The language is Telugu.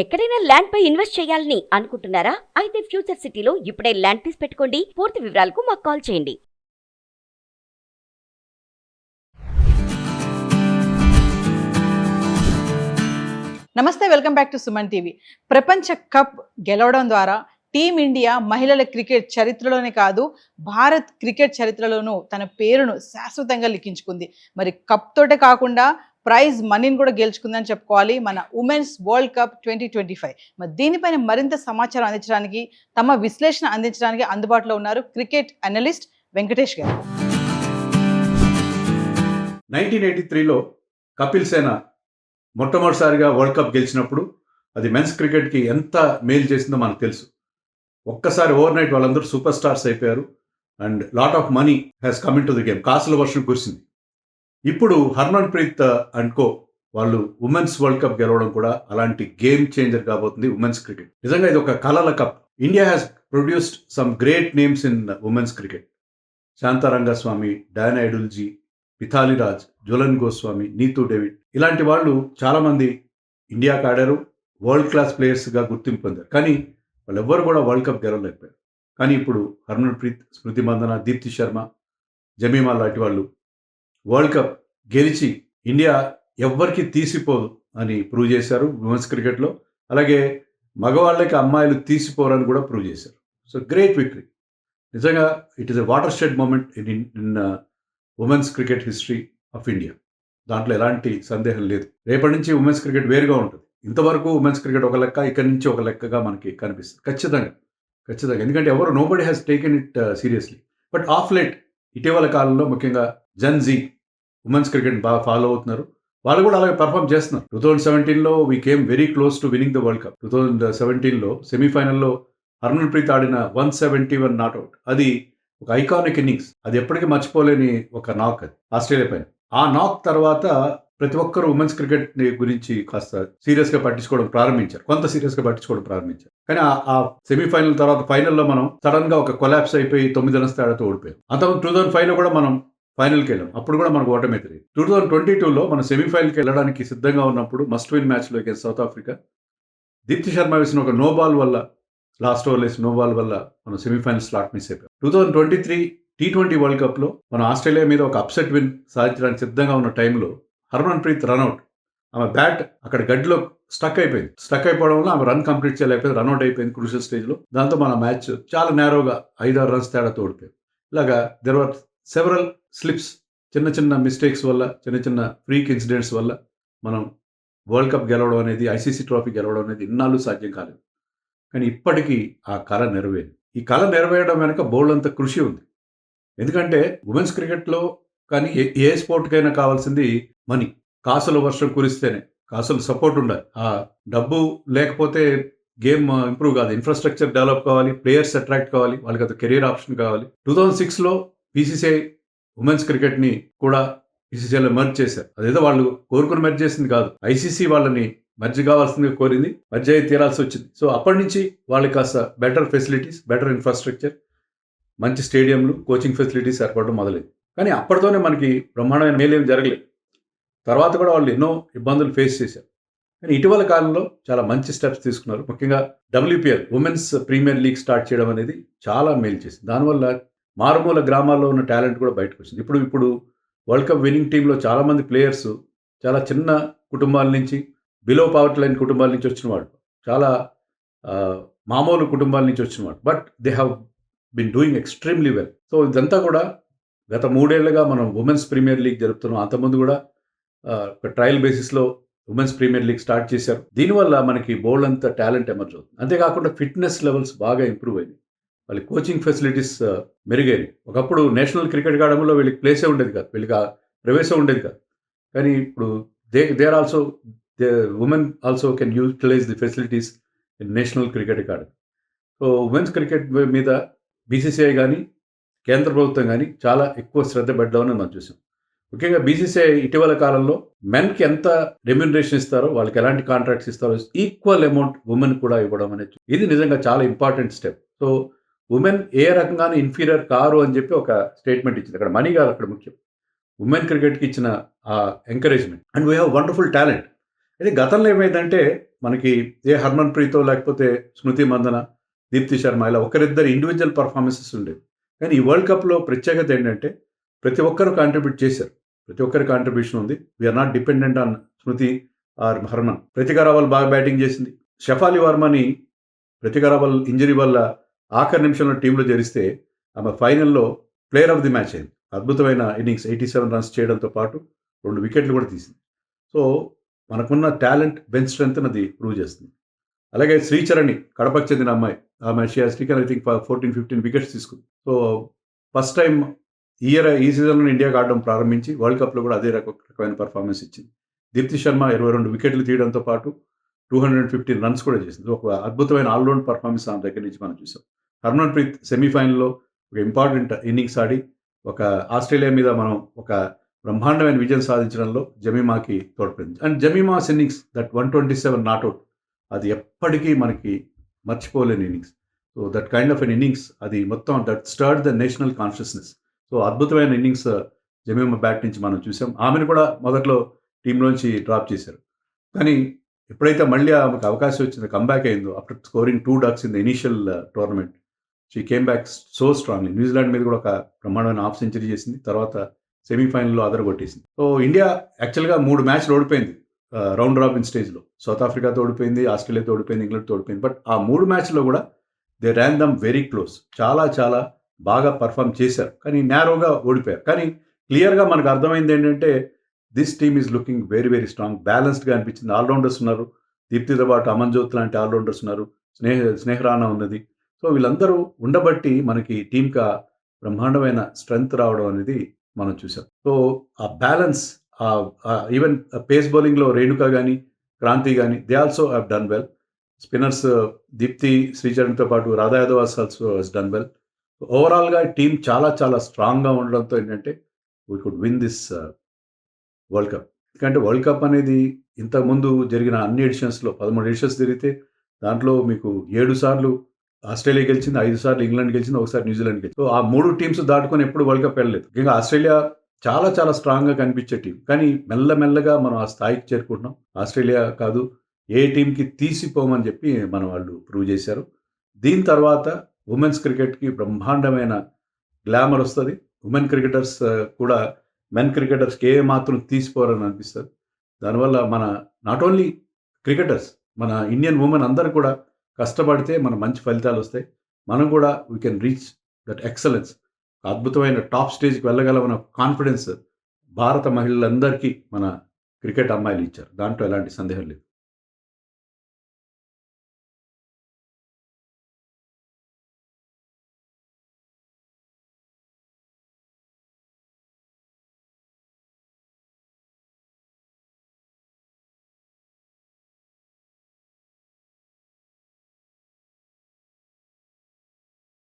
ఎక్కడైనా ల్యాండ్ పై ఇన్వెస్ట్ చేయాలని అనుకుంటున్నారా? అయితే ఫ్యూచర్ సిటీలో ఇప్పుడే ల్యాండ్ పీస్ పెట్టుకోండి. పూర్తి వివరాలకు మాకు కాల్ చేయండి. నమస్తే, welcome back to Suman TV. ప్రపంచ కప్ గెలవడం ద్వారా టీమిండియా మహిళల క్రికెట్ చరిత్రలోనే కాదు, భారత్ క్రికెట్ చరిత్రలోనూ తన పేరును శాశ్వతంగా లిఖించుకుంది. మరి కప్ తోటే కాకుండా ప్రైజ్ మనీని కూడా గెలుచుకుందని చెప్పుకోవాలి మన ఉమెన్స్ వరల్డ్ కప్ 2025. మరి దీనిపైన మరింత సమాచారం అందించడానికి, తమ విశ్లేషణ అందించడానికి అందుబాటులో ఉన్నారు క్రికెట్ అనలిస్ట్ వెంకటేష్ గారు. 1983లో కపిల్ సేన మొట్టమొదటిసారిగా వరల్డ్ కప్ గెలిచినప్పుడు అది మెన్స్ క్రికెట్కి ఎంత మేలు చేసిందో మనకు తెలుసు. ఒక్కసారి ఓవర్ నైట్ వాళ్ళందరూ సూపర్ స్టార్స్ అయిపోయారు and lot of money has come in to the game. కాసుల వర్షం కురిసింది. ఇప్పుడు హర్మన్ ప్రీత్ అండ్ కో వాళ్ళు ఉమెన్స్ వరల్డ్ కప్ గెలవడం కూడా అలాంటి గేమ్ చేంజర్ కాబోతుంది ఉమెన్స్ క్రికెట్. నిజంగా ఇది ఒక కలల cup. India has produced some great names in women's cricket. Shantharangaswamy, Diana Edulji, Mithali Raj, Jhulan Goswami, Neetu David, ఇలాంటి వాళ్ళు చాలామంది ఇండియాకి ఆడారు, వరల్డ్ క్లాస్ ప్లేయర్స్గా గుర్తింపు పొందారు. కానీ వాళ్ళెవ్వరు కూడా వరల్డ్ కప్ గెలవలేకపోయారు. కానీ ఇప్పుడు హర్మన్ ప్రీత్, స్మృతి మందన, దీప్తి శర్మ, జమీమా లాంటి వాళ్ళు వరల్డ్ కప్ గెలిచి ఇండియా ఎవ్వరికి తీసిపోదు అని ప్రూవ్ చేశారు ఉమెన్స్ క్రికెట్లో. అలాగే మగవాళ్ళకి అమ్మాయిలు తీసిపోరని కూడా ప్రూవ్ చేశారు. So great victory. నిజంగా it is a watershed moment in women's cricket history of India. దాంట్లో ఎలాంటి సందేహం లేదు. రేపటి నుంచి ఉమెన్స్ క్రికెట్ వేరుగా ఉంటుంది. ఇంతవరకు ఉమెన్స్ క్రికెట్ ఒక లెక్క, ఇక్కడి నుంచి ఒక లెక్కగా మనకి కనిపిస్తుంది. ఖచ్చితంగా ఎందుకంటే ఎవరు nobody has taken it seriously. But of late ఇటీవల కాలంలో ముఖ్యంగా జెన్జీ ఉమెన్స్ క్రికెట్ బాగా ఫాలో అవుతున్నారు. వాళ్ళు కూడా అలాగే పర్ఫామ్ చేస్తున్నారు. 2017లో we came very close to winning the world cup. 2017లో సెమీఫైనల్లో హర్మన్ ప్రీత్ ఆడిన 171 నాట్అవుట్, అది ఒక ఐకానిక్ ఇన్నింగ్స్. అది ఎప్పటికీ మర్చిపోలేని ఒక నాక్ అది ఆస్ట్రేలియా పైన. ఆ నాక్ తర్వాత ప్రతి ఒక్కరు ఉమెన్స్ క్రికెట్ గురించి కాస్త సీరియస్గా పట్టించుకోవడం ప్రారంభించారు. కానీ ఆ సెమీఫైనల్ తర్వాత ఫైనల్లో మనం సడన్ గా ఒక కొలాప్స్ అయిపోయి 9 రన్స్ తేడాతో ఓడిపోయాం. అంతకుముందు 2005లో కూడా మనం ఫైనల్కి వెళ్ళాం. అప్పుడు కూడా మనకు ఓటమి ఎదురైంది. 2022లో మనం సెమీఫైనల్కి వెళ్ళడానికి సిద్ధంగా ఉన్నప్పుడు మస్ట్ విన్ మ్యాచ్లో against South Africa Deepti Sharma వేసిన ఒక నో బాల్ వల్ల, లాస్ట్ ఓవర్ వేసిన నో బాల్ వల్ల మనం సెమీఫైనల్ స్లాట్ మిస్ అయిపోయాం. 2023 T20 వరల్డ్ కప్లో మనం ఆస్ట్రేలియా మీద ఒక అప్సెట్ విన్ సాధించడానికి సిద్ధంగా ఉన్న టైంలో హర్మన్ ప్రీత్ రన్అట్, ఆమె బ్యాట్ అక్కడ గడ్డిలో స్టక్ అయిపోవడం వల్ల ఆమె రన్ కంప్లీట్ చేయలేకపోయింది, రన్అట్ అయిపోయింది క్రూషియల్ స్టేజ్లో. దాంతో మన మ్యాచ్ చాలా నేరోగా 5-6 రన్స్ తేడాతో ఓడిపోయింది. ఇలాగా దెర్ వర్ సెవరల్ స్లిప్స్, చిన్న మిస్టేక్స్ వల్ల, చిన్న ఫ్రీక్ ఇన్సిడెంట్స్ వల్ల మనం వరల్డ్ కప్ గెలవడం అనేది, ఐసీసీ ట్రోఫీ గెలవడం అనేది ఇన్నాళ్ళు సాధ్యం కాలేదు. కానీ ఇప్పటికీ ఆ కళ నెరవేరింది. ఈ కళ నెరవేరడం వెనక బోల్డంత కృషి ఉంది. ఎందుకంటే ఉమెన్స్ క్రికెట్లో కానీ ఏ స్పోర్ట్కైనా కావాల్సింది మనీ. కాసుల వర్షం కురిస్తేనే, కాసుల సపోర్ట్ ఉండాలి. ఆ డబ్బు లేకపోతే గేమ్ ఇంప్రూవ్ కాదు. ఇన్ఫ్రాస్ట్రక్చర్ డెవలప్ కావాలి, ప్లేయర్స్ అట్రాక్ట్ కావాలి, వాళ్ళకి అది కెరీర్ ఆప్షన్ కావాలి. 2006లో బీసీసీఐ ఉమెన్స్ క్రికెట్ని కూడా బీసీసీఐలో మెర్జ్ చేశారు. అదేదో వాళ్ళు కోరుకుని మెర్జ్ చేసింది కాదు, ఐసీసీ వాళ్ళని మెర్జ్ కావాల్సిందిగా కోరింది, మెర్జ్ అయి తీరాల్సి వచ్చింది. సో అప్పటి నుంచి వాళ్ళకి కాస్త బెటర్ ఫెసిలిటీస్, బెటర్ ఇన్ఫ్రాస్ట్రక్చర్, మంచి స్టేడియంలు, కోచింగ్ ఫెసిలిటీస్ ఏర్పడడం మొదలైంది. కానీ అప్పటితోనే మనకి బ్రహ్మాండమైన మేలేం జరగలేదు. తర్వాత కూడా వాళ్ళు ఎన్నో ఇబ్బందులు ఫేస్ చేశారు. కానీ ఇటీవల కాలంలో చాలా మంచి స్టెప్స్ తీసుకున్నారు. ముఖ్యంగా WPL women's premier league start చేయడం అనేది చాలా మేలు చేసింది. దానివల్ల మారుమూల గ్రామాల్లో ఉన్న టాలెంట్ కూడా బయటకు వచ్చింది. ఇప్పుడు వరల్డ్ కప్ విన్నింగ్ టీంలో చాలామంది ప్లేయర్స్ చాలా చిన్న కుటుంబాల నుంచి, బిలో పవర్టీ లైన్ కుటుంబాల నుంచి వచ్చిన వాళ్ళు, చాలా మామూలు కుటుంబాల నుంచి వచ్చిన వాళ్ళు, but they have been doing extremely well. So ఇదంతా కూడా గత 3 ఏళ్లుగా మనం ఉమెన్స్ ప్రీమియర్ లీగ్ జరుపుతున్నాం. అంతకుముందు కూడా ఒక ట్రయల్ బేసిస్లో ఉమెన్స్ ప్రీమియర్ లీగ్ స్టార్ట్ చేశారు. దీనివల్ల మనకి బోల్డ్ అంత టాలెంట్ ఎమర్జ్ అవుతుంది. అంతేకాకుండా ఫిట్నెస్ లెవెల్స్ బాగా ఇంప్రూవ్ అయింది. వాళ్ళ కోచింగ్ ఫెసిలిటీస్ మెరుగైనవి. ఒకప్పుడు నేషనల్ క్రికెట్ అకాడమీలో వీళ్ళకి ప్లేసే ఉండేది కాదు, వీళ్ళకి ప్రవేశం ఉండేది కాదు. కానీ ఇప్పుడు there also women also can utilise the facilities in national cricket academy. So women's cricket మీద బీసీసీఐ కానీ కేంద్ర ప్రభుత్వం కానీ చాలా ఎక్కువ శ్రద్ధ పెట్టడామని మనం చూసాం. ముఖ్యంగా బీసీసీఐ ఇటీవల కాలంలో మెన్కి ఎంత రెమ్యూనరేషన్ ఇస్తారో, వాళ్ళకి ఎలాంటి కాంట్రాక్ట్స్ ఇస్తారో ఈక్వల్ అమౌంట్ ఉమెన్ కూడా ఇవ్వడం అనేది, ఇది నిజంగా చాలా ఇంపార్టెంట్ స్టెప్. సో ఉమెన్ ఏ రకంగానూ ఇన్ఫీరియర్ కారు అని చెప్పి ఒక స్టేట్మెంట్ ఇచ్చింది. అక్కడ మనీ కాదు అక్కడ ముఖ్యం, ఉమెన్ క్రికెట్కి ఇచ్చిన ఆ encouragement. And we have wonderful talent. అయితే గతంలో ఏమైందంటే మనకి ఏ హర్మన్ ప్రీతో లేకపోతే స్మృతి మందన, దీప్తి శర్మ ఇలా ఒకరిద్దరు ఇండివిజువల్ పర్ఫార్మెన్సెస్ ఉండేవి. కానీ ఈ వరల్డ్ కప్‌లో ప్రత్యేకత ఏంటంటే ప్రతి ఒక్కరు కాంట్రిబ్యూట్ చేశారు. ప్రతి ఒక్కరి కాంట్రిబ్యూషన్ ఉంది. We are not dependent on Smriti or Harman. Pratika Rawal బాగా బ్యాటింగ్ చేసింది. షఫాలి వర్మని ప్రతిక రావల్ ఇంజరీ వల్ల ఆఖరి నిమిషంలో టీంలో చేరిస్తే ఆమె ఫైనల్‌లో ప్లేయర్ ఆఫ్ ది మ్యాచ్ అయింది. అద్భుతమైన ఇన్నింగ్స్ 87 రన్స్ చేయడంతో పాటు 2 వికెట్లు కూడా తీసింది. సో మనకున్న టాలెంట్ బెంచ్ స్ట్రెంగ్త్ అది ప్రూవ్ చేస్తుంది. అలాగే శ్రీచరణి కడపకు చెందిన అమ్మాయి. ఆమె she has taken I think 14, 15 wickets తీసుకుంది. సో ఫస్ట్ టైం ఈ సీజన్‌లో ఇండియాకి ఆడడం ప్రారంభించి వరల్డ్ కప్‌లో కూడా అదే రకమైన పర్ఫార్మెన్స్ ఇచ్చింది. దీప్తి శర్మ 22 వికెట్లు తీయడంతో పాటు 215 రన్స్ కూడా చేసింది. ఒక అద్భుతమైన ఆల్రౌండ్ పర్ఫార్మెన్స్ ఆమె దగ్గర నుంచి మనం చూసాం. హర్మన్ ప్రీత్ సెమీఫైనల్‌లో ఒక ఇంపార్టెంట్ ఇన్నింగ్స్ ఆడి ఒక ఆస్ట్రేలియా మీద మనం ఒక బ్రహ్మాండమైన విజయం సాధించడంలో జమీమాకి తోడ్పడింది. And Jemimah's innings that 127 not out అది ఎప్పటికీ మనకి మర్చిపోలేని innings. So that kind of an innings అది మొత్తం that stirred the national consciousness. So అద్భుతమైన ఇన్నింగ్స్ జమీమా బ్యాట్ నుంచి మనం చూసాం. ఆమెను కూడా మొదట్లో టీంలోంచి డ్రాప్ చేశారు. కానీ ఎప్పుడైతే మళ్ళీ ఆమెకు అవకాశం వచ్చిందో కమ్‌బ్యాక్ అయిందో after scoring 2 ducks in the initial tournament she came back so strongly. New Zealand మీద కూడా ఒక బ్రహ్మాండమైన హాఫ్ సెంచరీ చేసింది. తర్వాత సెమీఫైనల్‌లో అదరగొట్టేసింది. సో ఇండియా యాక్చువల్‌గా 3 మ్యాచ్‌లు ఓడిపోయింది రౌండ్ రాబిన్ స్టేజ్‌లో. సౌత్ ఆఫ్రికాతో ఓడిపోయింది, ఆస్ట్రేలియాతో ఓడిపోయింది, ఇంగ్లాండ్‌తో ఓడిపోయింది. బట్ ఆ 3 మ్యాచ్‌లో కూడా they Ryan dum very close. చాలా చాలా బాగా పర్ఫార్మ్ చేశారు. కానీ నేరోగా ఓడిపోయారు. కానీ క్లియర్‌గా మనకు అర్థమైంది ఏంటంటే this team is looking very very strong. బ్యాలెన్స్డ్‌గా అనిపించింది. ఆల్రౌండర్స్ ఉన్నారు. దీప్తితో పాటు అమన్‌జోత్ లాంటి ఆల్రౌండర్స్ ఉన్నారు. స్నేహరానా ఉన్నది. సో వీళ్ళందరూ ఉండబట్టి మనకి టీమ్‌కి ఆ బ్రహ్మాండమైన స్ట్రెంగ్త్ రావడం అనేది మనం చూసాం. సో ఆ బ్యాలెన్స్ ఈవెన్ పేస్ బౌలింగ్‌లో రేణుక గాని, క్రాంతి గాని they also have done well. Spinners Deepti, శ్రీచరణ్‌తో పాటు Radha Yadav also has done well. ఓవరాల్‌గా టీమ్ చాలా చాలా స్ట్రాంగ్‌గా ఉండడంతో ఏంటంటే we could win this world cup. ఎందుకంటే వరల్డ్ కప్ అనేది ఇంతకుముందు జరిగిన అన్ని ఎడిషన్స్‌లో 13 ఎడిషన్స్ జరిగితే దాంట్లో మీకు 7 సార్లు ఆస్ట్రేలియా గెలిచింది, 5 సార్లు ఇంగ్లాండ్ గెలిచింది, ఒకసారి న్యూజిలాండ్ గెలిచింది. సో ఆ 3 టీమ్స్ దాటుకొని ఎప్పుడు వరల్డ్ కప్ వెళ్ళలేదు. ముఖ్యంగా ఆస్ట్రేలియా చాలా చాలా స్ట్రాంగ్‌గా కనిపించే టీం. కానీ మెల్లమెల్లగా మనం ఆ స్థాయికి చేరుకుంటున్నాం. ఆస్ట్రేలియా కాదు ఏ టీంకి తీసిపోమని చెప్పి మన వాళ్ళు ప్రూవ్ చేశారు. దీని తర్వాత ఉమెన్స్ క్రికెట్‌కి బ్రహ్మాండమైన గ్లామర్ వస్తది. ఉమెన్ క్రికెటర్స్ కూడా మెన్ క్రికెటర్స్‌కి ఏ మాత్రం తీసిపోరని అనిపిస్తది. దానివల్ల మన నాట్ ఓన్లీ క్రికెటర్స్ మన ఇండియన్ ఉమెన్ అందరూ కూడా కష్టపడితే మన మంచి ఫలితాలు వస్తాయి. మనం కూడా we can reach that excellence. అద్భుతమైన టాప్ స్టేజ్‌కి వెళ్ళగలమన్న కాన్ఫిడెన్స్ భారత మహిళలందరికీ మన క్రికెట్ అమ్మాయిలు ఇచ్చారు. దాంట్లో ఎలాంటి సందేహం లేదు.